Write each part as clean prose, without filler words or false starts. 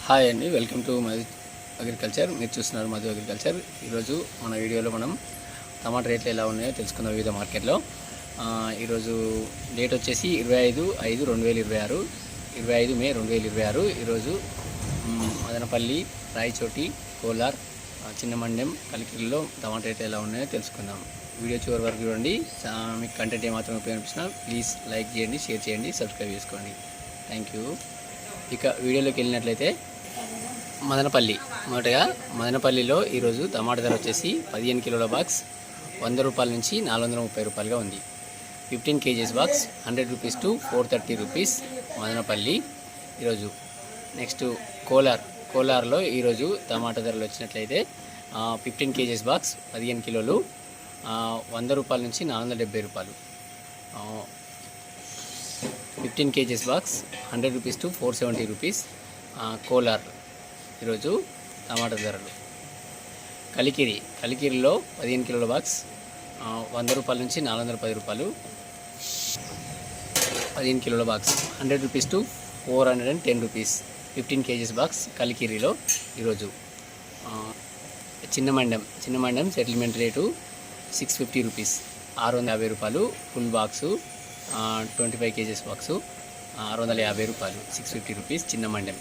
Hi అండి, welcome to Madhu agriculture. మీరు చూస్తున్నారు మధు అగ్రికల్చర్. ఈరోజు మన వీడియోలో మనం టమాటా రేట్లు ఎలా ఉన్నాయో తెలుసుకుందాం వివిధ మార్కెట్లో. ఈరోజు డేట్ వచ్చేసి 25/5/2026, 25 మే 2026. ఈరోజు మదనపల్లి, రాయచోటి, కోలార్, చిన్నమండెం, కలికిరిలో టమాటా రేట్లు ఎలా ఉన్నాయో తెలుసుకుందాం. వీడియో చివరి వరకు చూడండి. మీకు కంటెంట్ ఏమాత్రం ఉపయోగించినా ప్లీజ్ లైక్ చేయండి, షేర్ చేయండి, సబ్స్క్రైబ్ చేసుకోండి. Thank you. ఇక వీడియోలోకి వెళ్ళినట్లయితే మదనపల్లి, మొదటగా మదనపల్లిలో ఈరోజు టమాటా ధర వచ్చేసి 15 కిలోల బాక్స్ 100 రూపాయల నుంచి 430 రూపాయలుగా ఉంది. 15 kgs box 100 rupees to 430 rupees Madanapalle ఈరోజు. నెక్స్ట్ కోలార్లో ఈరోజు టమాటా ధరలు వచ్చినట్లయితే 15 kgs బాక్స్ 15 కిలోలు 100 రూపాయల నుంచి 470 రూపాయలు. 15 kgs box 100 rupees to 470 rupees Kolar ఈరోజు టమాటా ధరలు. కలికిరిలో 15 కిలోల బాక్స్ 100 రూపాయల నుంచి 410 రూపాయలు. 15 కిలోల box 100 rupees to 410 rupees. 15 kgs box కలికిరిలో ఈరోజు. చిన్నమండెం సెటిల్మెంట్ రేటు 650 రూపీస్, 650 రూపాయలు. ఫుల్ బాక్సు 25 kgs బాక్సు 650 రూపాయలు, 650 రూపీస్ చిన్నమండెం.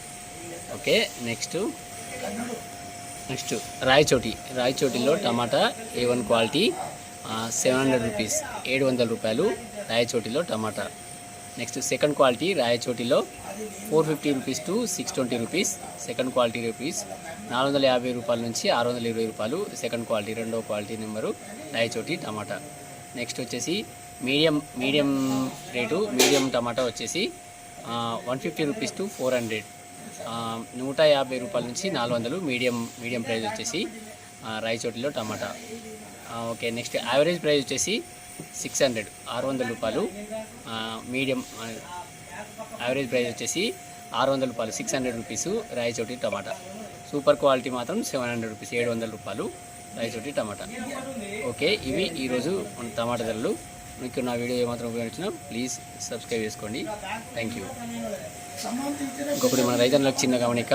ఓకే. నెక్స్ట్ రాయచోటిలో టమాటా A1 క్వాలిటీ 700 రూపీస్, 700 రూపాయలు రాయచోటిలో టమాటా. నెక్స్ట్ సెకండ్ క్వాలిటీ రాయచోటిలో 450 rupees to 620 rupees. Second quality rupees 450 రూపాయల నుంచి 620 రూపాయలు. సెకండ్ క్వాలిటీ, రెండో క్వాలిటీ నెంబరు రాయచోటి టమాటా. నెక్స్ట్ వచ్చేసి మీడియం రేటు, మీడియం టమాటా వచ్చేసి 150 రూపీస్ టు 400, 150 రూపాయల నుంచి 400 మీడియం ప్రైస్ వచ్చేసి రాయచోటిలో టమాటా. ఓకే. నెక్స్ట్ యావరేజ్ ప్రైస్ వచ్చేసి 600 రూపాయలు. మీడియం యావరేజ్ ప్రైస్ వచ్చేసి 600 రూపాయలు, 600 రూపీస్ రాయచోటి టమాటా. సూపర్ క్వాలిటీ మాత్రం 700 రూపీస్, 700 రూపాయలు రాయచోటి టమాటా. ఓకే. ఇవి ఈరోజు టమాటా ధరలు. మీకు నా వీడియో ఏమాత్రం ఉపయోగించినా ప్లీజ్ సబ్స్క్రైబ్ చేసుకోండి. Thank you. ఇంకొకటి మన రైతన్నులకు చిన్న గమనిక,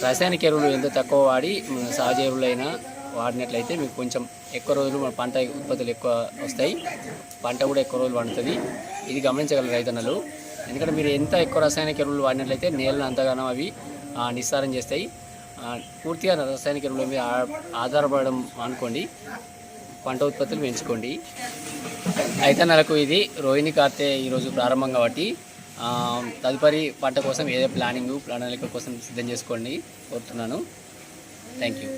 రాసాయనిక ఎరువులు ఎంత తక్కువ వాడి సహజ ఎరువులైనా వాడినట్లయితే మీకు కొంచెం ఎక్కువ రోజులు మన పంట ఉత్పత్తులు ఎక్కువ వస్తాయి, పంట కూడా ఎక్కువ రోజులు పండుతుంది. ఇది గమనించగలరు రైతన్నలు. ఎందుకంటే మీరు ఎంత ఎక్కువ రాసాయనిక ఎరువులు వాడినట్లయితే నేలను అంతగానో అవి నిస్సారం చేస్తాయి. పూర్తిగా రాసాయనిక ఎరువుల మీద ఆధారపడడం అనుకోండి, పంట ఉత్పత్తులు పెంచుకోండి. రైతన్నలకు ఇది రోహిణి కార్తె ఈరోజు ప్రారంభం కాబట్టి తదుపరి పంట కోసం ఏదో ప్రణాళిక కోసం సిద్ధం చేసుకోండి కోరుతున్నాను. Thank you.